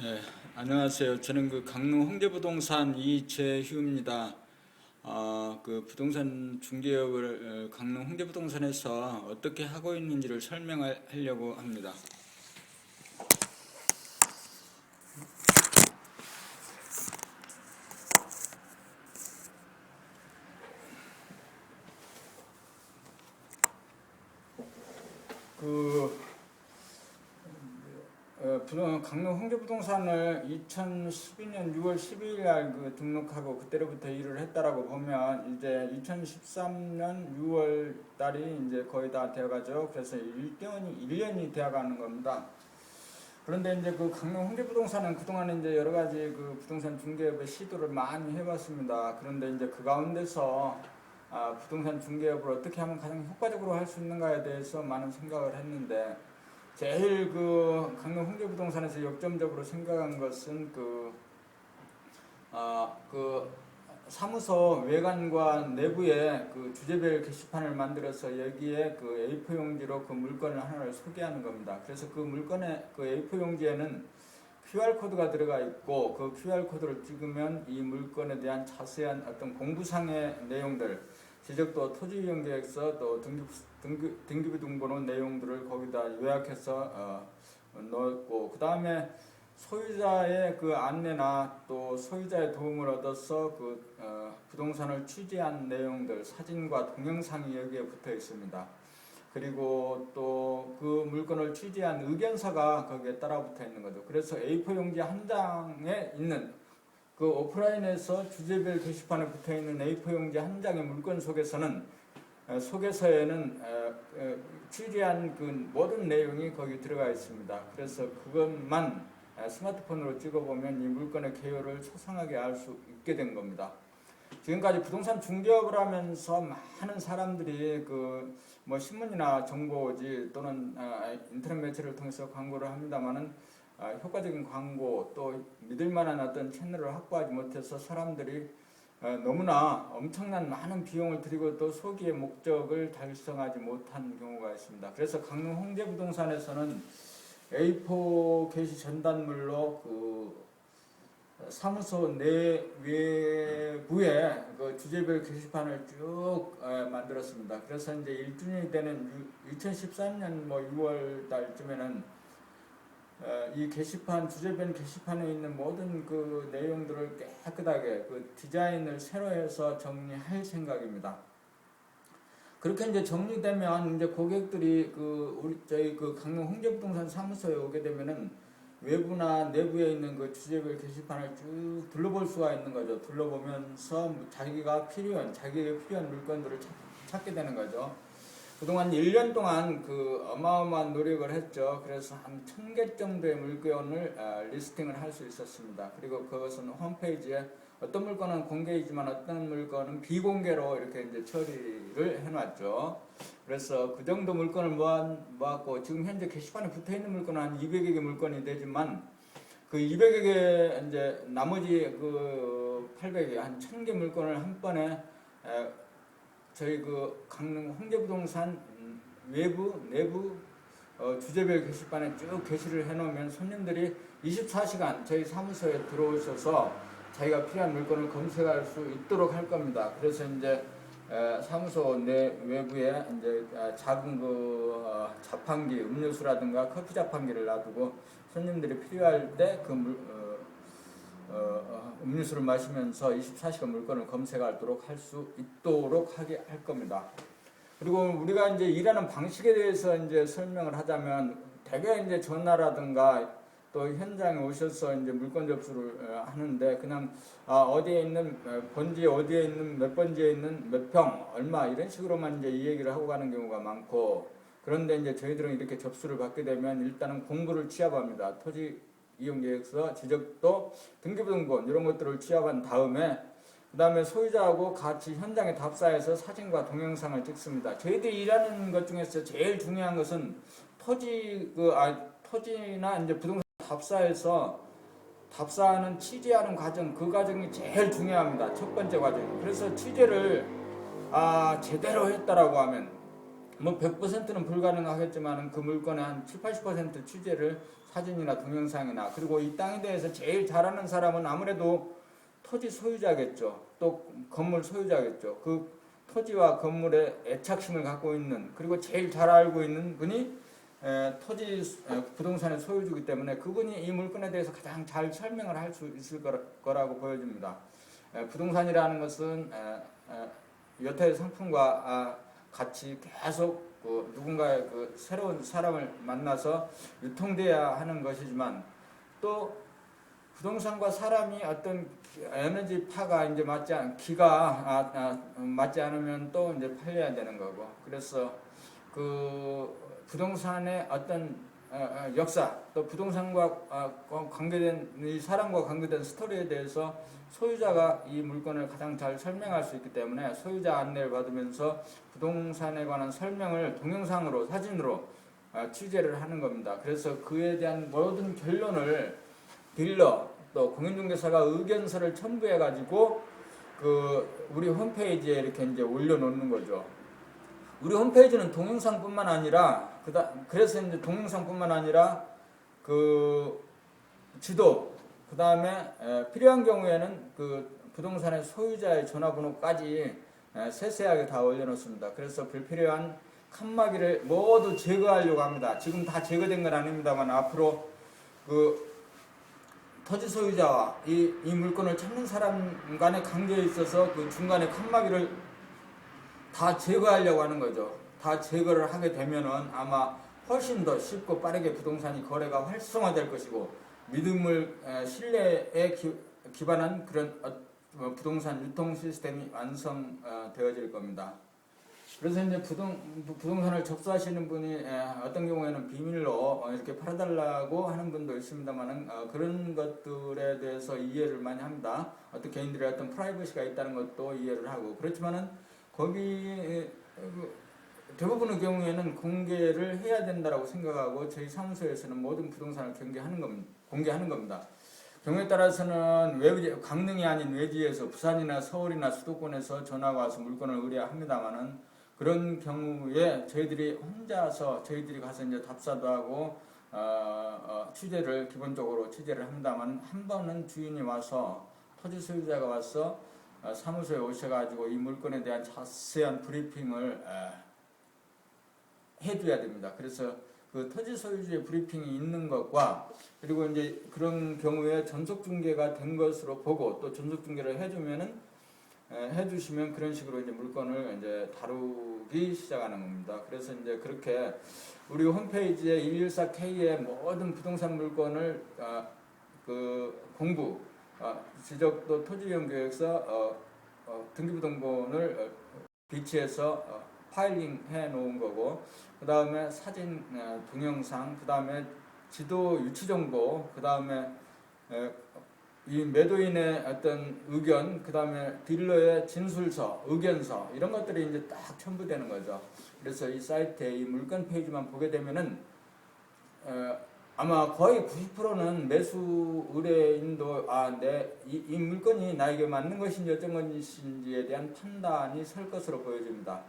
예, 안녕하세요. 저는 강릉 홍대부동산 이재휴입니다. 그 부동산 중개업을 강릉 홍대부동산에서 어떻게 하고 있는지를 설명하려고 합니다. 강릉 홍대부동산을 2012년 6월 12일 날 등록하고 그때로부터 일을 했다라고 보면 이제 2013년 6월 달이 이제 거의 다 되어가죠. 그래서 1년이 되어가는 겁니다. 그런데 이제 강릉 홍대부동산은 그동안 이제 여러 가지 부동산 중개업의 시도를 많이 해봤습니다. 그런데 이제 그 가운데서 부동산 중개업을 어떻게 하면 가장 효과적으로 할 수 있는가에 대해서 많은 생각을 했는데, 제일 강릉 홍대부동산에서 역점적으로 생각한 것은 사무소 외관과 내부에 주제별 게시판을 만들어서 여기에 A4 용지로 물건을 하나를 소개하는 겁니다. 그래서 물건에 A4 용지에는 QR 코드가 들어가 있고, 그 QR 코드를 찍으면 이 물건에 대한 자세한 어떤 공부상의 내용들, 지적도, 토지이용계획서, 또 등기부 등본호 내용들을 거기다 요약해서 넣었고, 그 다음에 소유자의 안내나 또 소유자의 도움을 얻어서 부동산을 취재한 내용들, 사진과 동영상이 여기에 붙어 있습니다. 그리고 또 물건을 취재한 의견서가 거기에 따라 붙어 있는 거죠. 그래서 A4 용지 한 장에 있는 오프라인에서 주제별 게시판에 붙어 있는 A4 용지 한 장의 물건 속에서는 소개서에는 취재한 모든 내용이 거기 들어가 있습니다. 그래서 그것만 스마트폰으로 찍어보면 이 물건의 개요를 소상하게 알 수 있게 된 겁니다. 지금까지 부동산 중개업을 하면서 많은 사람들이 신문이나 정보지 또는 인터넷 매체를 통해서 광고를 합니다만은 효과적인 광고 또 믿을만한 어떤 채널을 확보하지 못해서 사람들이 너무나 엄청난 많은 비용을 들이고 또 소기의 목적을 달성하지 못한 경우가 있습니다. 그래서 강릉 홍대부동산에서는 A4 게시 전단물로 사무소 내외부에 주제별 게시판을 쭉 만들었습니다. 그래서 이제 1주년이 되는 2013년 6월 달쯤에는 이 게시판, 주제별 게시판에 있는 모든 내용들을 깨끗하게 디자인을 새로 해서 정리할 생각입니다. 그렇게 이제 정리되면 이제 고객들이 저희 강릉 홍대부동산 사무소에 오게 되면은 외부나 내부에 있는 주제별 게시판을 쭉 둘러볼 수가 있는 거죠. 둘러보면서 자기에게 필요한 물건들을 찾게 되는 거죠. 그동안 1년 동안 어마어마한 노력을 했죠. 그래서 한 1000개 정도의 물건을 리스팅을 할 수 있었습니다. 그리고 그것은 홈페이지에 어떤 물건은 공개이지만 어떤 물건은 비공개로 이렇게 이제 처리를 해놨죠. 그래서 그 정도 물건을 모았고, 지금 현재 게시판에 붙어 있는 물건은 한 200여 개 물건이 되지만 200여 개 이제 나머지 800개 한 1000개 물건을 한 번에 저희 강릉 홍대부동산 외부 내부 주제별 게시판에 쭉 게시를 해놓으면 손님들이 24시간 저희 사무소에 들어오셔서 자기가 필요한 물건을 검색할 수 있도록 할 겁니다. 그래서 이제 사무소 외부에 이제 작은 자판기, 음료수라든가 커피 자판기를 놔두고 손님들이 필요할 때 음료수를 마시면서 24시간 물건을 검색하도록 할 수 있도록 하게 할 겁니다. 그리고 우리가 이제 일하는 방식에 대해서 이제 설명을 하자면, 대개 이제 전화라든가 또 현장에 오셔서 이제 물건 접수를 하는데, 그냥 어디에 있는 번지, 어디에 있는 몇 번지에 있는 몇 평 얼마 이런 식으로만 이제 이 얘기를 하고 가는 경우가 많고, 그런데 이제 저희들은 이렇게 접수를 받게 되면 일단은 공부를 취합합니다. 토지 이용계획서, 지적도, 등기부 등본 이런 것들을 취합한 다음에 그 다음에 소유자하고 같이 현장에 답사해서 사진과 동영상을 찍습니다. 저희들이 일하는 것 중에서 제일 중요한 것은 토지나 이제 부동산 답사하는 취재하는 과정, 그 과정이 제일 중요합니다. 첫 번째 과정. 그래서 취재를 제대로 했다라고 하면 뭐 100%는 불가능하겠지만 그 물건의 한 7, 80% 취재를 사진이나 동영상이나, 그리고 이 땅에 대해서 제일 잘 아는 사람은 아무래도 토지 소유자겠죠. 또 건물 소유자겠죠. 그 토지와 건물에 애착심을 갖고 있는, 그리고 제일 잘 알고 있는 분이 토지 부동산의 소유주이기 때문에 그분이 이 물건에 대해서 가장 잘 설명을 할 수 있을 거라고 보여집니다. 부동산이라는 것은 여타의 상품과 같이 계속 누군가의 그 새로운 사람을 만나서 유통돼야 하는 것이지만, 또 부동산과 사람이 어떤 에너지파가 이제 기가 맞지 않으면 또 이제 팔려야 되는 거고, 그래서 그 부동산의 어떤 역사, 또 부동산과 관계된 이 사람과 관계된 스토리에 대해서 소유자가 이 물건을 가장 잘 설명할 수 있기 때문에 소유자 안내를 받으면서 부동산에 관한 설명을 동영상으로, 사진으로 취재를 하는 겁니다. 그래서 그에 대한 모든 결론을 딜러 또 공인중개사가 의견서를 첨부해 가지고 그 우리 홈페이지에 이렇게 이제 올려놓는 거죠. 우리 홈페이지는 동영상뿐만 아니라 그래서 이제 동영상뿐만 아니라 그 지도, 그 다음에 필요한 경우에는 그 부동산의 소유자의 전화번호까지 세세하게 다 올려놓습니다. 그래서 불필요한 칸막이를 모두 제거하려고 합니다. 지금 다 제거된 건 아닙니다만 앞으로 그 토지 소유자와 이 물건을 찾는 사람 간의 관계에 있어서 그 중간에 칸막이를 다 제거하려고 하는 거죠. 다 제거를 하게 되면은 아마 훨씬 더 쉽고 빠르게 부동산이 거래가 활성화될 것이고, 믿음을 신뢰에 기반한 그런 부동산 유통 시스템이 완성되어질 겁니다. 그래서 이제 부동산을 접수하시는 분이 어떤 경우에는 비밀로 이렇게 팔아달라고 하는 분도 있습니다만은 그런 것들에 대해서 이해를 많이 합니다. 어떤 개인들의 어떤 프라이버시가 있다는 것도 이해를 하고, 그렇지만은 거기 대부분의 경우에는 공개를 해야 된다라고 생각하고 저희 사무소에서는 모든 부동산을 공개하는 겁니다. 경우에 따라서는 강릉이 아닌 외지에서 부산이나 서울이나 수도권에서 전화가 와서 물건을 의뢰합니다만은, 그런 경우에 저희들이 혼자서 저희들이 가서 이제 답사도 하고 기본적으로 취재를 합니다만, 한 번은 주인이 와서, 토지 소유자가 와서 사무소에 오셔가지고 이 물건에 대한 자세한 브리핑을 해줘야 됩니다. 그래서 그 토지 소유주의 브리핑이 있는 것과, 그리고 이제 그런 경우에 전속 중개가 된 것으로 보고 또 전속 중개를 해주시면 그런 식으로 이제 물건을 이제 다루기 시작하는 겁니다. 그래서 이제 그렇게 우리 홈페이지에 114K의 모든 부동산 물건을 그 공부, 지적도 토지이용계획서 등기부등본을 비치해서 파일링 해 놓은 거고, 그 다음에 사진, 동영상, 그 다음에 지도 유치 정보, 그 다음에 이 매도인의 어떤 의견, 그 다음에 딜러의 진술서, 의견서, 이런 것들이 이제 딱 첨부되는 거죠. 그래서 이 사이트에 이 물건 페이지만 보게 되면은 아마 거의 90%는 매수 의뢰인도 이 물건이 나에게 맞는 것인지 어떤 것인지에 대한 판단이 설 것으로 보여집니다.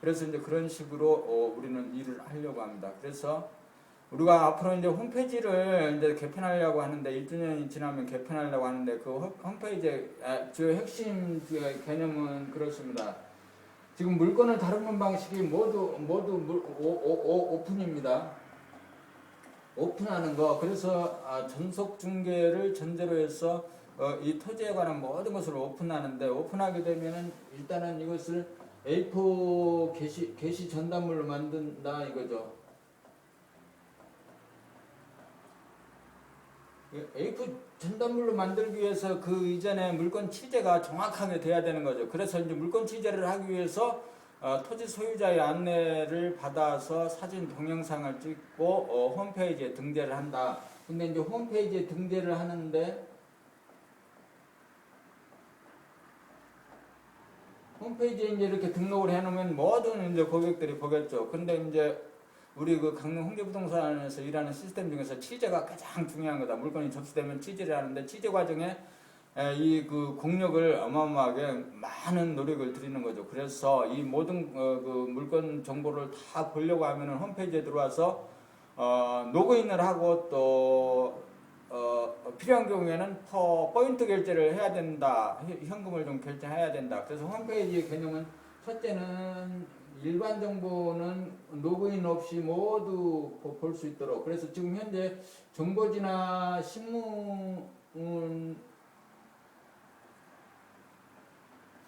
그래서 이제 그런 식으로 우리는 일을 하려고 합니다. 그래서 우리가 앞으로 이제 홈페이지를 이제 개편하려고 하는데, 1주년이 지나면 개편하려고 하는데, 그 홈페이지의 주요 핵심 개념은 그렇습니다. 지금 물건을 다루는 방식이 모두 오픈입니다. 오픈하는 거. 그래서 전속 중개를 전제로 해서 이 토지에 관한 모든 것을 오픈하는데, 오픈하게 되면은 일단은 이것을 A4 게시 전단물로 만든다 이거죠. A4 전단물로 만들기 위해서 그 이전에 물건 취재가 정확하게 돼야 되는 거죠. 그래서 이제 물건 취재를 하기 위해서 토지 소유자의 안내를 받아서 사진 동영상을 찍고 홈페이지에 등재를 한다. 근데 이제 홈페이지에 등재를 하는데, 홈페이지에 이제 이렇게 등록을 해놓으면 모든 이제 고객들이 보겠죠. 근데 이제 우리 그 강릉 홍대부동산에서 일하는 시스템 중에서 취재가 가장 중요한 거다. 물건이 접수되면 취재를 하는데, 취재 과정에 이 그 공력을 어마어마하게 많은 노력을 들이는 거죠. 그래서 이 모든 그 물건 정보를 다 보려고 하면은 홈페이지에 들어와서 로그인을 하고 또 필요한 경우에는 포인트 결제를 해야 된다. 현금을 좀 결제해야 된다. 그래서 홈페이지의 개념은 첫째는 일반 정보는 로그인 없이 모두 볼 수 있도록. 그래서 지금 현재 정보지나 신문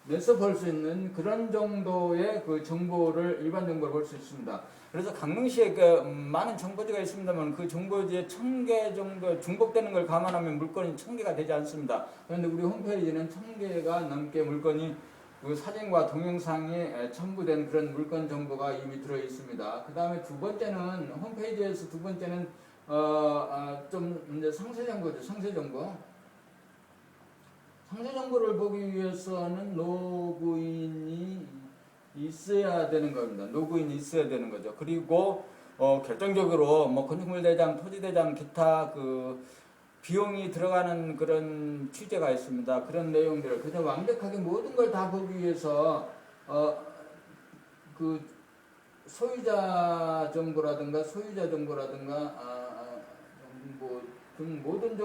에서 볼 수 있는 그런 정도의 그 정보를 일반 정보를 볼 수 있습니다. 그래서 강릉시에 그 많은 정보지가 있습니다만 그 정보지에 1000개 정도 중복되는 걸 감안하면 물건이 1000개가 되지 않습니다. 그런데 우리 홈페이지는 1000개가 넘게 물건이 그 사진과 동영상이 첨부된 그런 물건 정보가 이미 들어 있습니다. 그 다음에 두 번째는 홈페이지에서 두 번째는 좀 이제 상세 정보죠. 상세 정보. 상세 정보를 보기 위해서는 로그인이 있어야 되는 겁니다. 로그인이 있어야 되는 거죠. 그리고 결정적으로 뭐 건축물대장, 토지대장, 기타 그 비용이 들어가는 그런 취재가 있습니다. 그런 내용들을 그냥 완벽하게 모든 걸 다 보기 위해서 그 소유자 정보라든가 정보 등 모든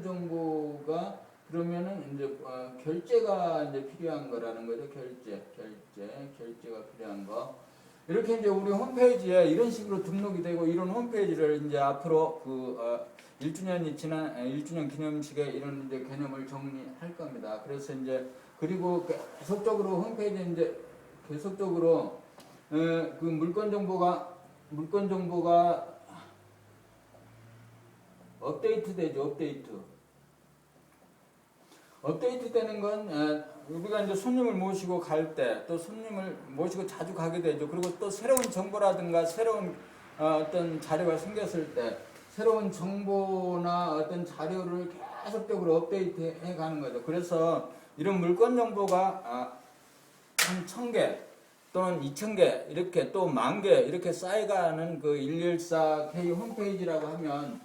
정보가 그러면은 이제 결제가 이제 필요한 거라는 거죠. 결제가 필요한 거. 이렇게 이제 우리 홈페이지에 이런 식으로 등록이 되고 이런 홈페이지를 이제 앞으로 그 1주년이 지난 1주년 기념식에 이런 이제 개념을 정리할 겁니다. 그래서 이제 그리고 계속적으로 홈페이지에 이제 계속적으로 그 물건 정보가 업데이트 되죠. 업데이트 되는 건 우리가 이제 손님을 모시고 갈 때 또 손님을 모시고 자주 가게 되죠. 그리고 또 새로운 정보라든가 새로운 어떤 자료가 생겼을 때 새로운 정보나 어떤 자료를 계속적으로 업데이트 해 가는 거죠. 그래서 이런 물건 정보가 한 1000개 또는 2000개 이렇게 또 10,000개 이렇게 쌓여가는 그 114K 홈페이지라고 하면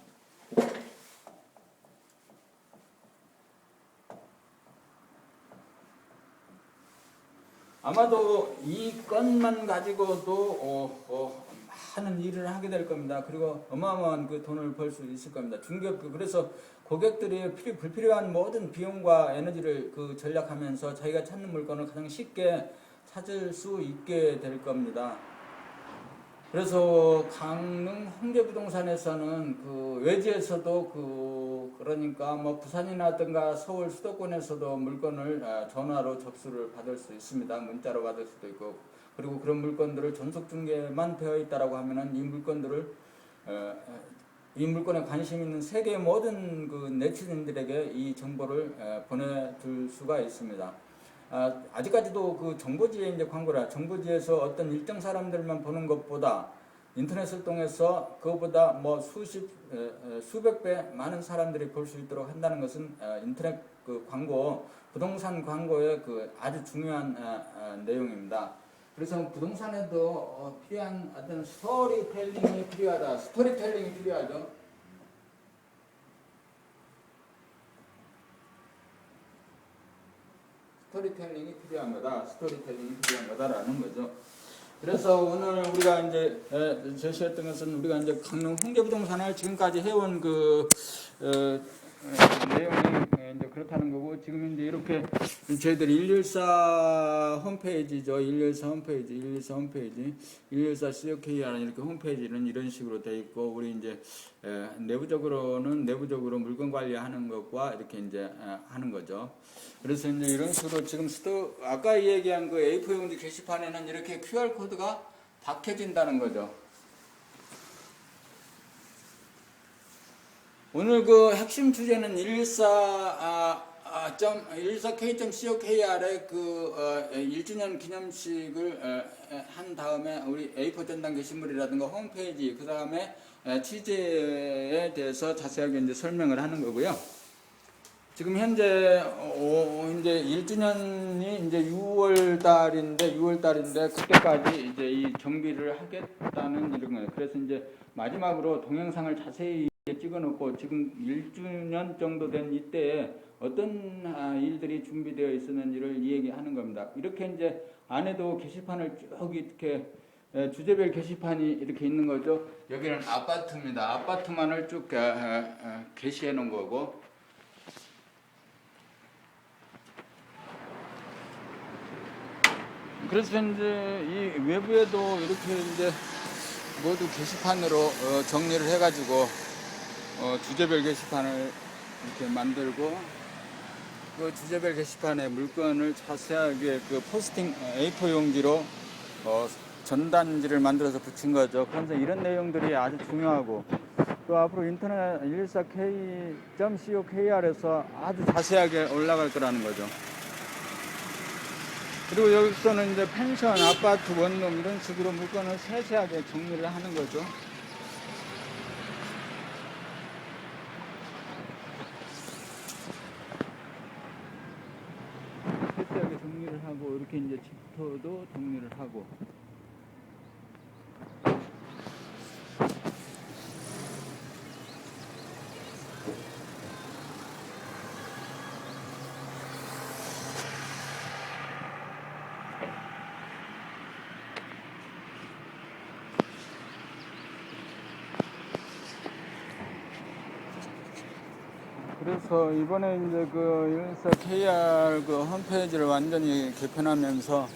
아마도 이 건만 가지고도 많은 일을 하게 될 겁니다. 그리고 어마어마한 그 돈을 벌 수 있을 겁니다. 그래서 고객들이 불필요한 모든 비용과 에너지를 그 절약하면서 자기가 찾는 물건을 가장 쉽게 찾을 수 있게 될 겁니다. 그래서 강릉 홍제부동산에서는 그 외지에서도 그러니까 뭐 부산이라든가 서울 수도권에서도 물건을 전화로 접수를 받을 수 있습니다. 문자로 받을 수도 있고 그리고 그런 물건들을 전속 중개만 되어 있다라고 하면은 이 물건에 관심 있는 세계의 모든 그 네티즌들에게 이 정보를 보내줄 수가 있습니다. 아직까지도 그 정보지에 이제 정보지에서 어떤 일정 사람들만 보는 것보다 인터넷을 통해서 그것보다 뭐 수백 배 많은 사람들이 볼 수 있도록 한다는 것은 인터넷 그 부동산 광고의 그 아주 중요한 내용입니다. 그래서 부동산에도 필요한 어떤 스토리텔링이 필요하죠. 스토리텔링이 필요한 거다라는 거죠. 그래서 오늘 우리가 이제 제시했던 것은 우리가 이제 강릉 홍제부동산을 지금까지 해온 그 내용이 이제 그렇다는 거고 지금 이제 이렇게 저희들이 114 홈페이지죠. 114 COK라는 이렇게 홈페이지는 이런 식으로 되어 있고 우리 이제 내부적으로 물건 관리하는 것과 이렇게 이제 하는 거죠. 그래서 이제 이런 식으로 지금 아까 얘기한 그 A4 용지 게시판에는 이렇게 QR 코드가 박혀진다는 거죠. 오늘 그 핵심 주제는 114K.COKR의 그 1주년 기념식을 한 다음에 우리 A4 전당 게시물이라든가 홈페이지 그 다음에 취재에 대해서 자세하게 이제 설명을 하는 거고요. 지금 현재 이제 1주년이 이제 6월 달인데 그때까지 이제 이 정비를 하겠다는 이런 거예요. 그래서 이제 마지막으로 동영상을 자세히 이제 찍어놓고 지금 1주년 정도 된 이때에 어떤 일들이 준비되어 있었는지를 얘기하는 겁니다. 이렇게 이제 안에도 게시판을 쭉 이렇게 주제별 게시판이 이렇게 있는 거죠. 여기는 아파트입니다. 아파트만을 쭉 게시해 놓은 거고. 그래서 이제 이 외부에도 이렇게 이제 모두 게시판으로 정리를 해가지고 주제별 게시판을 이렇게 만들고 그 주제별 게시판에 물건을 자세하게 그 포스팅 A4 용지로 전단지를 만들어서 붙인 거죠. 그래서 이런 내용들이 아주 중요하고 또 앞으로 인터넷 114k.co.kr에서 아주 자세하게 올라갈 거라는 거죠. 그리고 여기서는 이제 펜션, 아파트, 원룸 이런 식으로 물건을 세세하게 정리를 하는 거죠. 세세하게 정리를 하고 이렇게 이제 집터도 정리를 하고. 그래서 이번에 이제 그 114KR 그 홈페이지를 완전히 개편하면서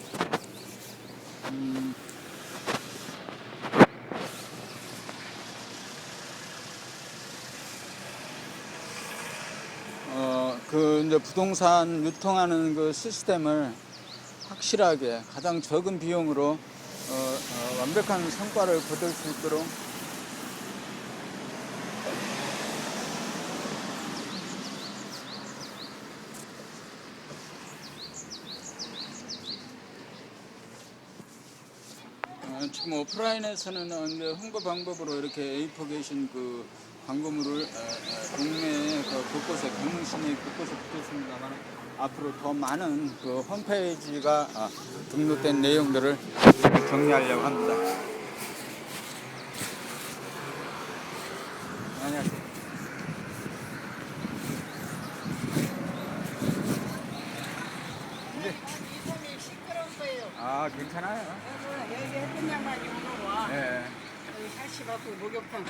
그 이제 부동산 유통하는 그 시스템을 확실하게 가장 적은 비용으로 완벽한 성과를 거둘 수 있도록 지금 오프라인에서는 이제 홍보 방법으로 이렇게 A4 계신 그 광고물을 동네 그 곳곳에 경릉시내 곳곳에 붙였습니다만 앞으로 더 많은 그 홈페이지가 등록된 내용들을 정리하려고 합니다. 안녕하세요. 이놈이 시끄러운 거예요. 아, 괜찮아요. 여기 햇빛 양반이 오는 와. 예. 여기 살씨 받고 목욕탕.